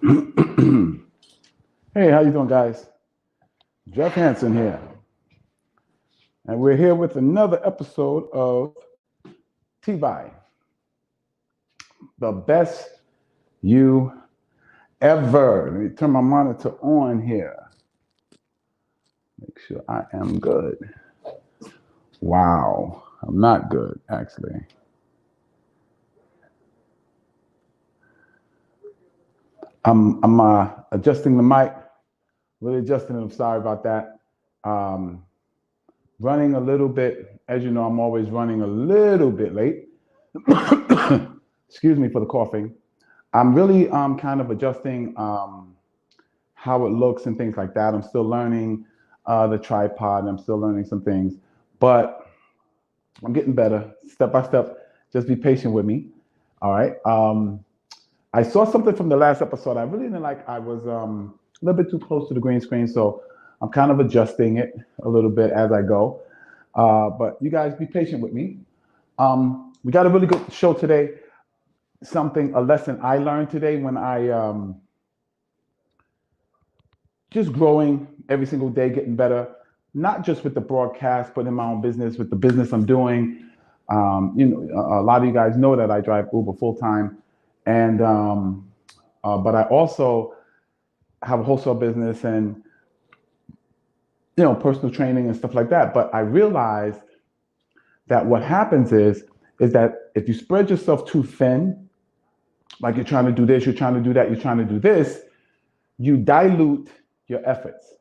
Hey, how you doing, guys? Jeff Hansen here, and we're here with another episode of TBYE, the best you ever. Let me turn my monitor on here. Make sure I am good. Wow, I'm not good, actually. I'm adjusting the mic, really adjusting it. I'm sorry about that. Um, Running a little bit, as you know, I'm always running a little bit late. Excuse me for the coughing. I'm really kind of adjusting how it looks and things like that. I'm still learning the tripod. I'm still learning some things, but I'm getting better step by step. Just be patient with me. All right. I saw something from the last episode I really didn't like. I was a little bit too close to the green screen, so I'm kind of adjusting it a little bit as I go. But you guys be patient with me. We got a really good show today. A lesson I learned today when I just growing every single day, getting better, not just with the broadcast, but in my own business, with the business I'm doing. A lot of you guys know that I drive Uber full time, and but I also have a wholesale business and personal training and stuff like that. But I realized that what happens is that if you spread yourself too thin, like you're trying to do this, you're trying to do that, you're trying to do this, you dilute your efforts.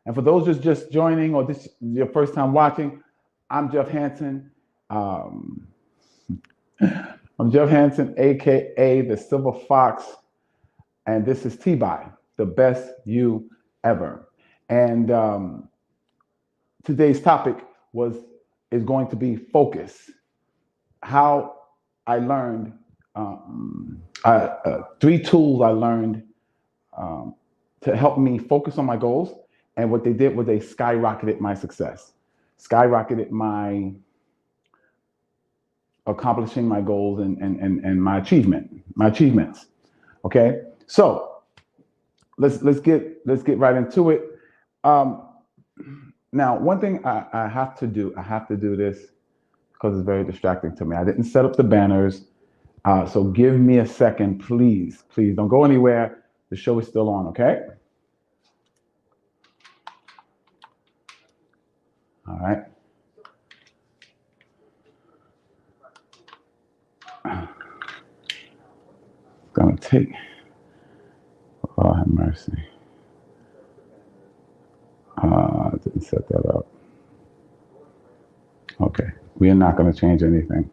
And for those just joining or this your first time watching, I'm Jeff Hansen. Um, I'm Jeff Hansen, aka the Silver Fox, and this is TBYE, the best you ever. And today's topic is going to be focus. How I learned 3 tools I learned to help me focus on my goals. And what they did was they skyrocketed my success, skyrocketed my accomplishing my goals and my achievements. Okay, so let's get right into it. Now, one thing I have to do this because it's very distracting to me. I didn't set up the banners. So give me a second, please. Please don't go anywhere. The show is still on, okay? All right. It's gonna take, oh, have mercy. I didn't set that up. Okay, we are not gonna change anything.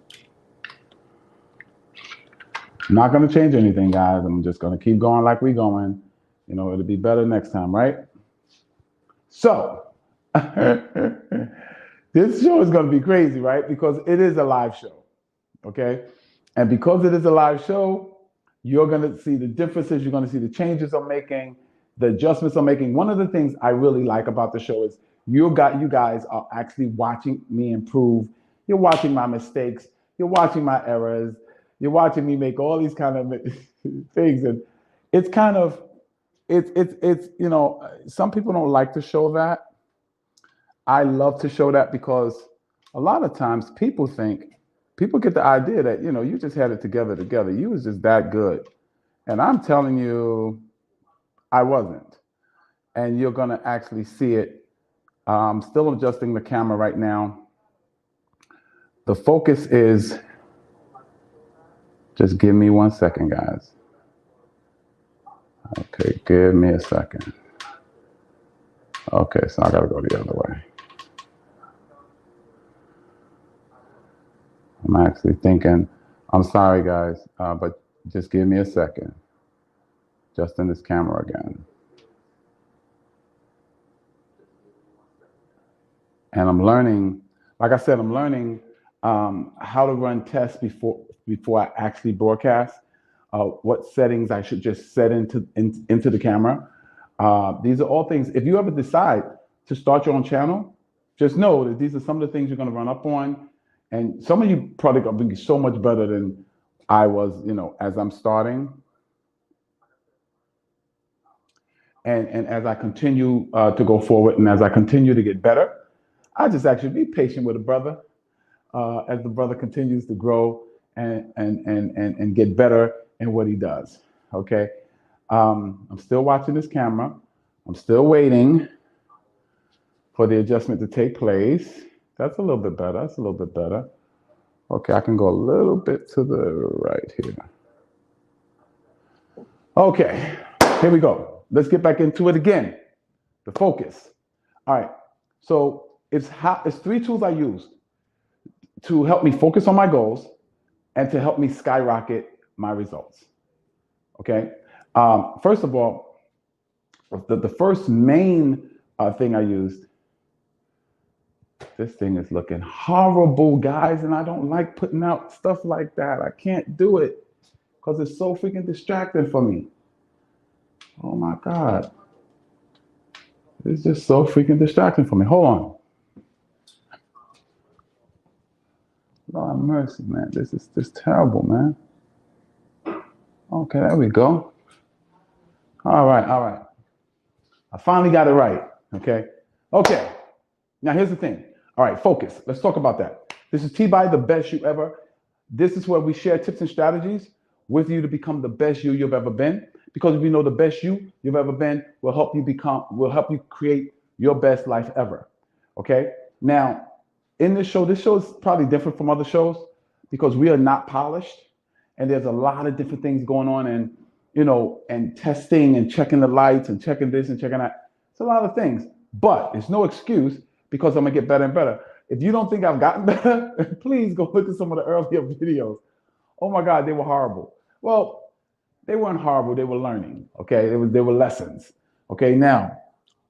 Not gonna change anything, guys. I'm just gonna keep going like we're going. It'll be better next time, right? So, this show is gonna be crazy, right? Because it is a live show, okay? And because it is a live show, you're gonna see the differences. You're gonna see the changes I'm making, the adjustments I'm making. One of the things I really like about the show is you guys are actually watching me improve. You're watching my mistakes. You're watching my errors. You're watching me make all these kind of things, and it's kind of it's some people don't like to show that. I love to show that because a lot of times people get the idea that you just had it together. You was just that good, and I'm telling you, I wasn't. And you're gonna actually see it. I'm still adjusting the camera right now. The focus is. Just give me 1 second, guys. Okay, give me a second. Okay, so I gotta go the other way. I'm actually thinking, I'm sorry, guys, but just give me a second. Just in this camera again. And I'm learning, like I said, I'm learning how to run tests before I actually broadcast. What settings I should just set into the camera. These are all things. If you ever decide to start your own channel, just know that these are some of the things you're going to run up on, and some of you probably going to be so much better than I was. As I'm starting. And as I continue to go forward and as I continue to get better, I just actually be patient with a brother as the brother continues to grow and get better in what he does. Okay. I'm still watching this camera. I'm still waiting for the adjustment to take place. That's a little bit better. That's a little bit better. Okay, I can go a little bit to the right here. Okay, here we go. Let's get back into it again. The focus. All right, so it's 3 tools I use to help me focus on my goals and to help me skyrocket my results. Okay, first of all, the first main thing I used, this thing is looking horrible, guys, and I don't like putting out stuff like that. I can't do it because it's so freaking distracting for me. Oh my God. It's just so freaking distracting for me. Hold on. Lord have mercy, man. This is just terrible, man. Okay, there we go. All right, all right. I finally got it right, okay? Okay, now here's the thing. All right, focus. Let's talk about that. This is TBYE, the best you ever. This is where we share tips and strategies with you to become the best you've ever been. Because we know the best you've ever been will help you create your best life ever. Okay? Now, in this show is probably different from other shows because we are not polished and there's a lot of different things going on and and testing and checking the lights and checking this and checking that. It's a lot of things, but it's no excuse because I'm gonna get better and better. If you don't think I've gotten better, please go look at some of the earlier videos. Oh my God, they were horrible. Well, they weren't horrible. They were learning. Okay, they were lessons. Okay, now,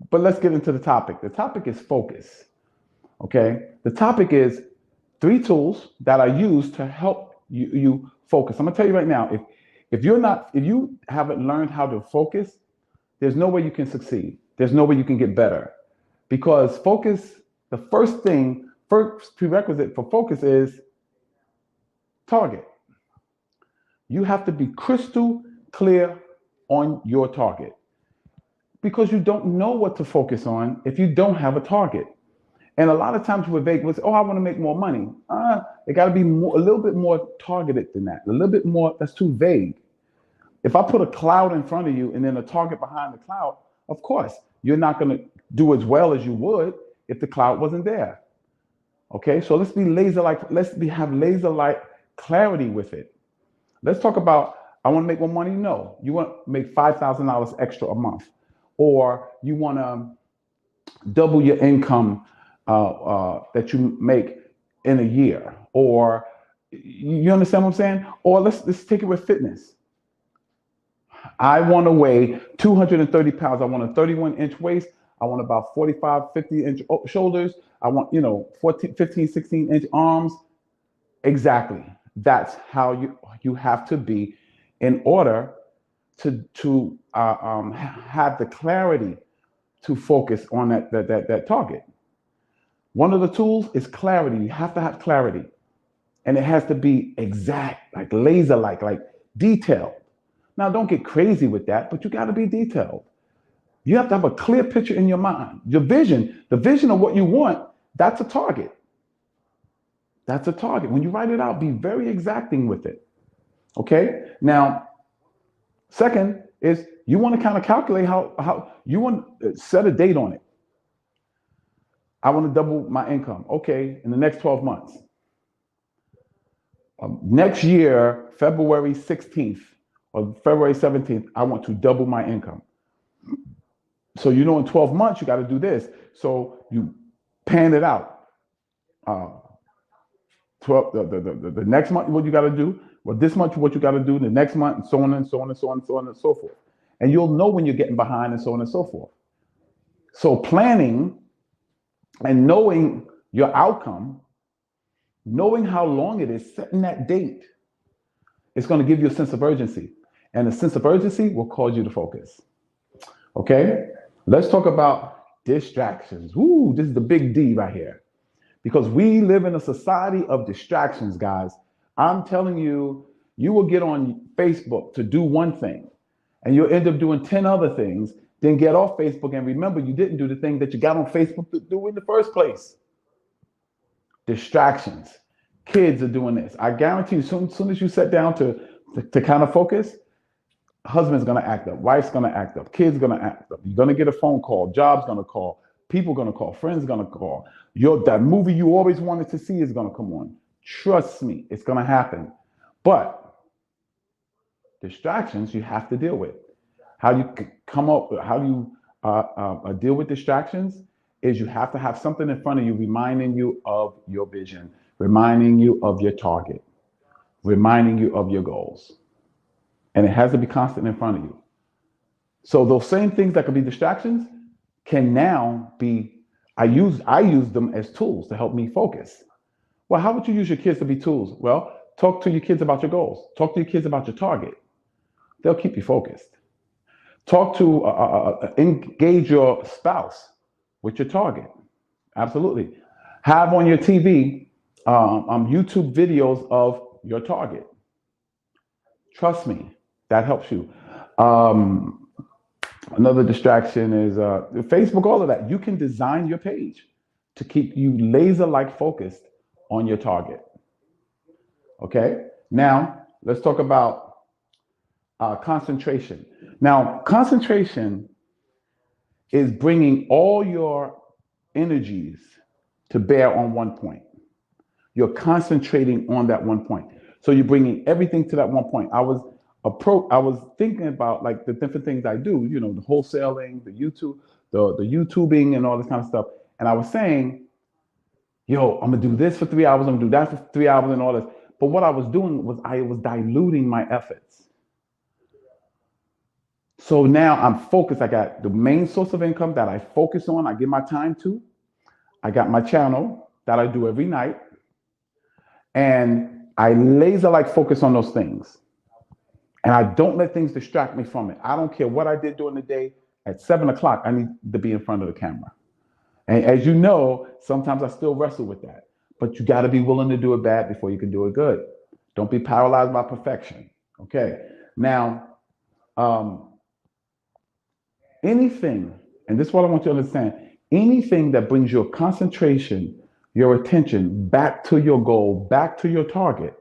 but let's get into the topic. The topic is focus. Okay, the topic is 3 tools that I use to help you focus. I'm gonna tell you right now, if you haven't learned how to focus, there's no way you can succeed. There's no way you can get better because focus. The first prerequisite for focus is target. You have to be crystal clear on your target because you don't know what to focus on if you don't have a target. And a lot of times we're vague. We'll say, oh, I want to make more money. It got to be a little bit more targeted than that. A little bit more, that's too vague. If I put a cloud in front of you and then a target behind the cloud, of course, you're not going to do as well as you would if the cloud wasn't there. Okay, so let's be have laser-like clarity with it. Let's talk about, I want to make more money. No, you want to make $5,000 extra a month, or you want to double your income that you make in a year, or you understand what I'm saying? Or let's take it with fitness. I want to weigh 230 pounds. I want a 31-inch waist. I want about 45, 50-inch shoulders. I want, 14, 15, 16-inch arms. Exactly. That's how you have to be in order to have the clarity to focus on that target. One of the tools is clarity. You have to have clarity. And it has to be exact, like laser-like, like detailed. Now, don't get crazy with that, but you got to be detailed. You have to have a clear picture in your mind. Your vision, the vision of what you want, that's a target. That's a target. When you write it out, be very exacting with it. Okay? Now, second is you want to kind of calculate how you want to set a date on it. I want to double my income. Okay, in the next 12 months. Next year, February 16th or February 17th, I want to double my income. So in 12 months, you got to do this. So you pan it out. The next month, what you got to do. Well, this month, what you got to do. The next month, and so on and so on and so on and so on and so forth. And you'll know when you're getting behind and so on and so forth. So planning and knowing your outcome, knowing how long it is, setting that date, it's going to give you a sense of urgency. And a sense of urgency will cause you to focus. Okay? Let's talk about distractions. Ooh, this is the big D right here. Because we live in a society of distractions, guys. I'm telling you, you will get on Facebook to do one thing, and you'll end up doing 10 other things Then get off Facebook and remember you didn't do the thing that you got on Facebook to do in the first place. Distractions. Kids are doing this. I guarantee you, soon as you sit down to kind of focus, husband's gonna act up, wife's gonna act up, kids gonna act up. You're gonna get a phone call, job's gonna call, people gonna call, friends gonna call. That movie you always wanted to see is gonna come on. Trust me, it's gonna happen. But distractions you have to deal with. How you come up, how you deal with distractions is you have to have something in front of you reminding you of your vision, reminding you of your target, reminding you of your goals. And it has to be constant in front of you. So those same things that could be distractions can now be, I use them as tools to help me focus. Well, how would you use your kids to be tools? Well, talk to your kids about your goals. Talk to your kids about your target. They'll keep you focused. Talk to, engage your spouse with your target. Absolutely. Have on your TV YouTube videos of your target. Trust me, that helps you. Another distraction is Facebook, all of that. You can design your page to keep you laser-like focused on your target. Okay, now let's talk about concentration. Now, concentration is bringing all your energies to bear on one point. You're concentrating on that one point. So you're bringing everything to that one point. I was thinking about like the different things I do, you know, the wholesaling, the YouTubing and all this kind of stuff. And I was saying, yo, I'm gonna do this for 3 hours, I'm gonna do that for 3 hours and all this. But what I was doing was I was diluting my efforts. So now I'm focused. I got the main source of income that I focus on, I give my time to. I got my channel that I do every night. And I laser-like focus on those things. And I don't let things distract me from it. I don't care what I did during the day. At 7 o'clock, I need to be in front of the camera. And as you know, sometimes I still wrestle with that. But you got to be willing to do it bad before you can do it good. Don't be paralyzed by perfection. Okay. Now, anything, and this is what I want you to understand, anything that brings your concentration, your attention back to your goal, back to your target,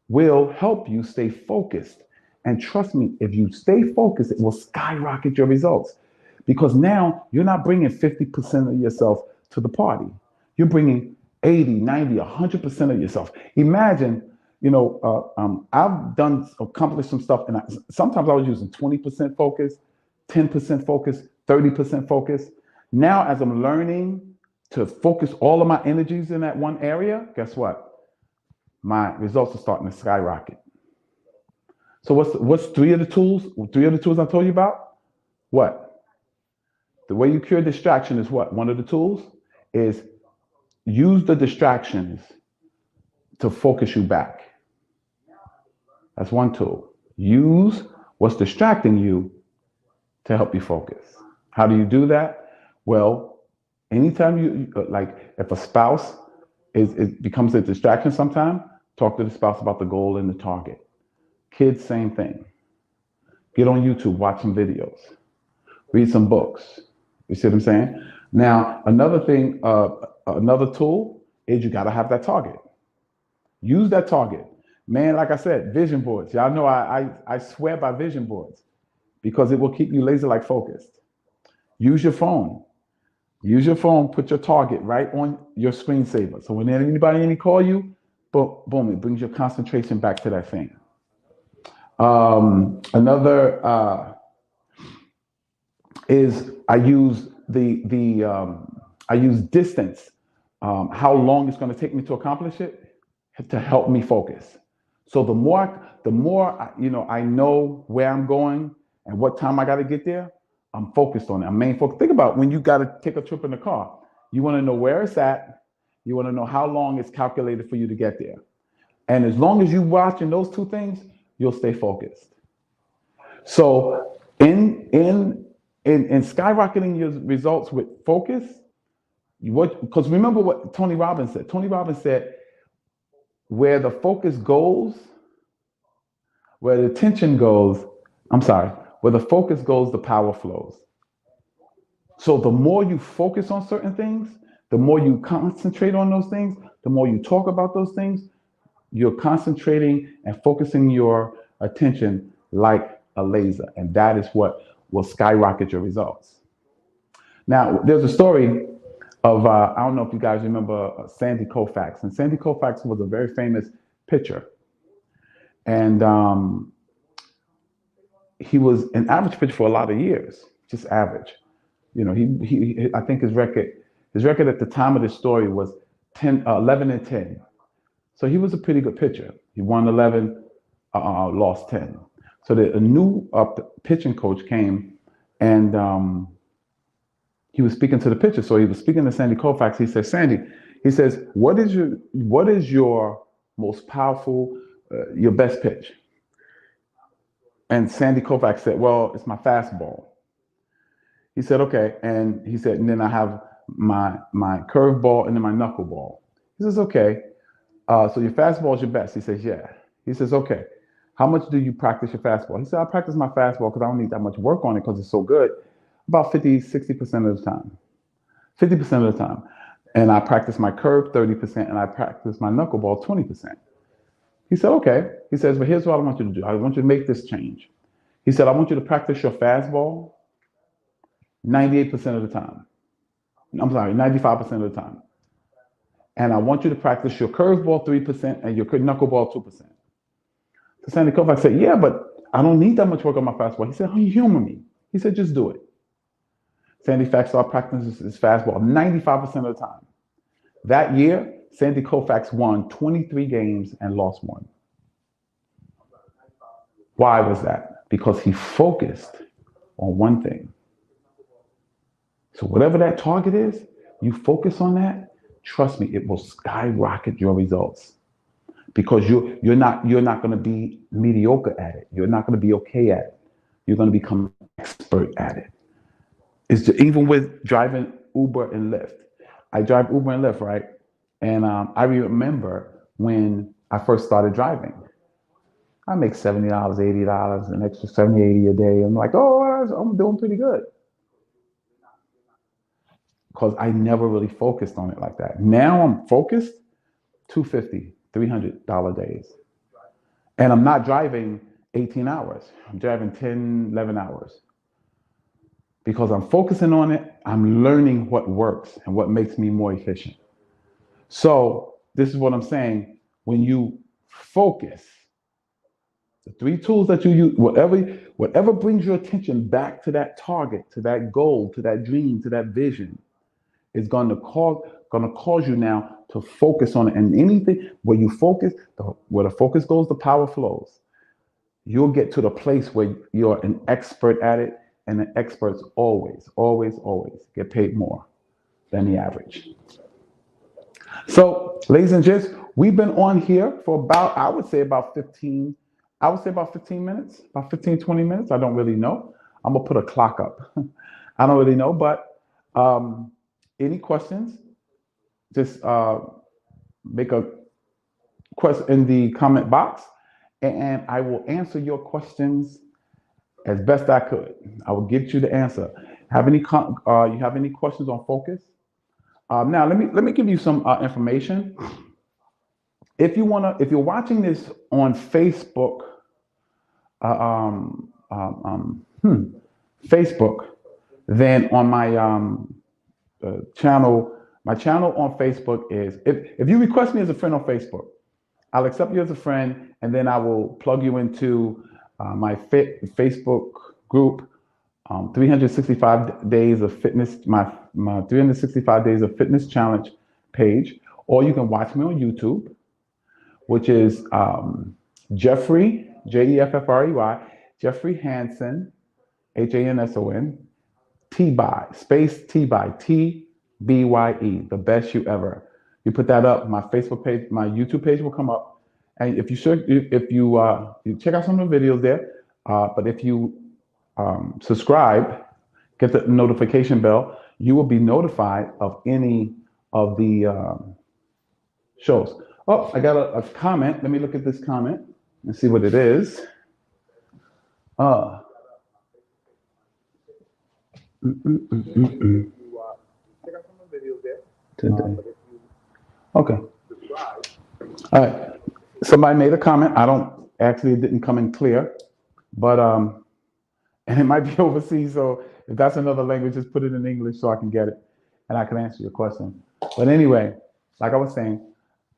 will help you stay focused. And trust me, if you stay focused, it will skyrocket your results. Because now you're not bringing 50% of yourself to the party. You're bringing 80, 90, 100% of yourself. Imagine, you know, I've accomplished some stuff, and sometimes I was using 20% focus, 10% focus, 30% focus. Now, as I'm learning to focus all of my energies in that one area, guess what? My results are starting to skyrocket. So what's three of the tools? Three of the tools I told you about? What? The way you cure distraction is what? One of the tools is use the distractions to focus you back. That's one tool. Use what's distracting you to help you focus. How do you do that? Well, anytime you, like if a spouse it becomes a distraction sometime, talk to the spouse about the goal and the target. Kids, same thing. Get on YouTube, watch some videos, read some books. You see what I'm saying? Now, another thing, another tool is you got to have that target. Use that target. Man, like I said, vision boards. Y'all know I swear by vision boards because it will keep you laser-like focused. Use your phone. Use your phone, put your target right on your screensaver. So when anybody call you, boom, it brings your concentration back to that thing. Another is I use I use distance, how long it's going to take me to accomplish it, to help me focus. So the more I know where I'm going and what time I got to get there, I'm focused on it. I'm main focus. Think about when you got to take a trip in the car. You want to know where it's at. You want to know how long it's calculated for you to get there. And as long as you're watching those two things, you'll stay focused. So in skyrocketing your results with focus, because remember what Tony Robbins said. Tony Robbins said, where the focus goes, where the attention goes, Where the focus goes, the power flows. So the more you focus on certain things, the more you concentrate on those things, the more you talk about those things, you're concentrating and focusing your attention like a laser. And that is what will skyrocket your results. Now, there's a story of, I don't know if you guys remember Sandy Koufax. And Sandy Koufax was a very famous pitcher. And he was an average pitcher for a lot of years, just average. You know, I think his record at the time of this story was 11 and 10. So he was a pretty good pitcher. He won 11, lost 10. So a new pitching coach came, and he was speaking to the pitcher. So he was speaking to Sandy Koufax. He says, Sandy, he says, what is your most powerful, your best pitch? And Sandy Koufax said, well, it's my fastball. He said, okay. And he said, and then I have my curveball and then my knuckleball. He says, okay. So your fastball is your best. He says, yeah. He says, okay. How much do you practice your fastball? He said, I practice my fastball because I don't need that much work on it because it's so good. About 50-60% of the time. 50% of the time. And I practice my curve 30% and I practice my knuckleball 20%. He said, okay. He says, but here's what I want you to do. I want you to make this change. He said, I want you to practice your fastball 98% of the time. I'm sorry, 95% of the time. And I want you to practice your curveball 3% and your knuckleball 2%. So Sandy Koufax said, yeah, but I don't need that much work on my fastball. He said, oh, you humor me. He said, just do it. Sandy Koufax started practicing his fastball 95% of the time. That year, Sandy Koufax won 23 games and lost one. Why was that? Because he focused on one thing. So whatever that target is, you focus on that, trust me, it will skyrocket your results. Because you're not going to be mediocre at it. You're not going to be okay at it. You're going to become an expert at it. It's just, even with driving Uber and Lyft. I drive Uber and Lyft, right? And I remember when I first started driving. I make $70, $80, an extra $70, $80 a day. I'm like, oh, I'm doing pretty good. Because I never really focused on it like that. Now I'm focused, $250, $300 days. And I'm not driving 18 hours. I'm driving 10, 11 hours. Because I'm focusing on it, I'm learning what works and what makes me more efficient. So this is what I'm saying. When you focus, the three tools that you use, whatever brings your attention back to that target, to that goal, to that dream, to that vision, is going to cause you now to focus on it. And anything where you focus, where the focus goes, the power flows. You'll get to the place where you're an expert at it, and the experts always get paid more than the average. So, ladies and gents, we've been on here for about, I would say about 15 minutes, about 15, 20 minutes. I don't really know. I'm going to put a clock up. I don't really know, but any questions? Just make a question in the comment box, and I will answer your questions as best I could. I will get you the answer. You have any questions on focus? Now let me give you some information. If you're watching this on Facebook, Facebook, then on my channel. My channel on Facebook is, if you request me as a friend on Facebook, I'll accept you as a friend, and then I will plug you into my Facebook group, 365 Days of Fitness, my 365 Days of Fitness Challenge page, or you can watch me on YouTube, which is Jeffrey, Jeffrey, Jeffrey Hanson, Hanson, TBYE, space TBYE, TBYE, the best you ever. You put that up, my Facebook page, my YouTube page will come up. And if you check out some of the videos there, but if you subscribe, get the notification bell, you will be notified of any of the shows. Oh, I got a comment. Let me look at this comment and see what it is. Check out some of the videos there. Today. Okay. All right. Somebody made a comment. I don't actually, it didn't come in clear, but and it might be overseas. So if that's another language, just put it in English so I can get it and I can answer your question. But anyway, like I was saying,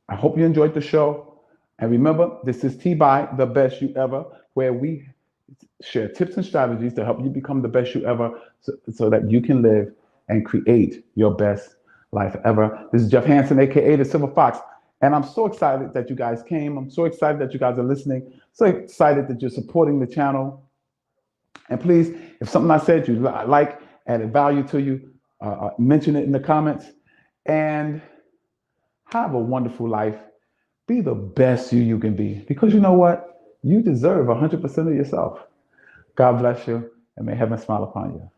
I hope you enjoyed the show. And remember, this is TBYE, the best you ever, where we share tips and strategies to help you become the best you ever so that you can live and create your best life ever. This is Jeff Hansen, aka the Silver Fox. And I'm so excited that you guys came. I'm so excited that you guys are listening. So excited that you're supporting the channel. And please, if something I said you like, added value to you, mention it in the comments. And have a wonderful life. Be the best you can be. Because you know what? You deserve 100% of yourself. God bless you, and may heaven smile upon you.